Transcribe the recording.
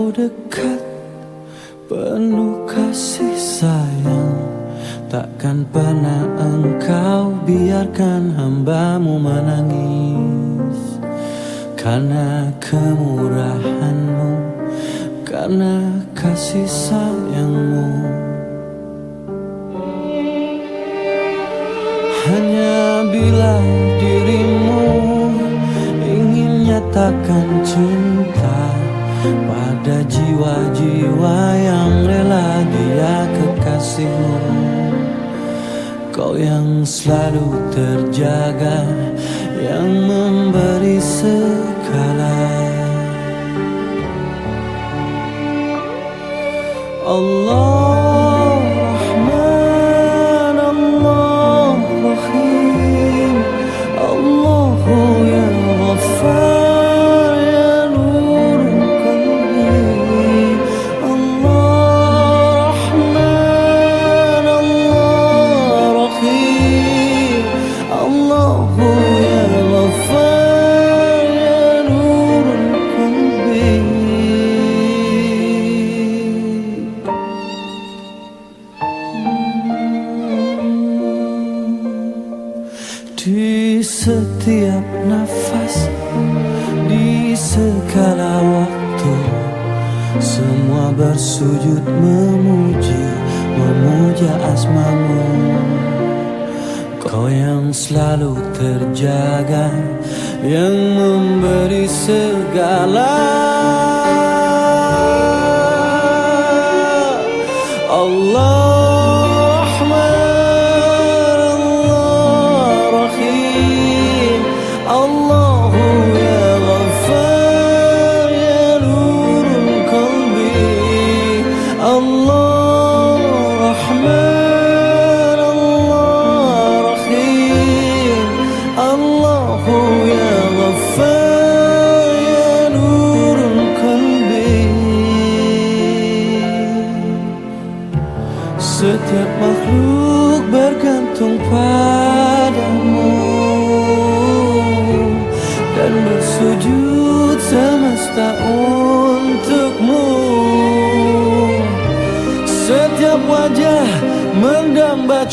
Kau dekat, penuh kasih sayang. Takkan pernah engkau biarkan hambamu menangis. Karena kemurahanmu, karena kasih sayangmu. Hanya bila dirimu ingin nyatakan cinta pada jiwa-jiwa yang rela dia kekasihmu, kau yang selalu terjaga, yang memberi segala. Allah Rahman, Allah Rahim, Allahu ya Ghaffar ya Nurul Qalbi. Allah Rahman, Allah Rahim, Allahu ya Ghaffar ya Nurul Qalbi. Di setiap nafas, di segala waktu, semua bersujud memuja asmamu. Kau yang selalu terjaga, yang memberi segala. Allah setiap makhluk bergantung padamu dan bersujud semesta untukmu. Setiap wajah mendamba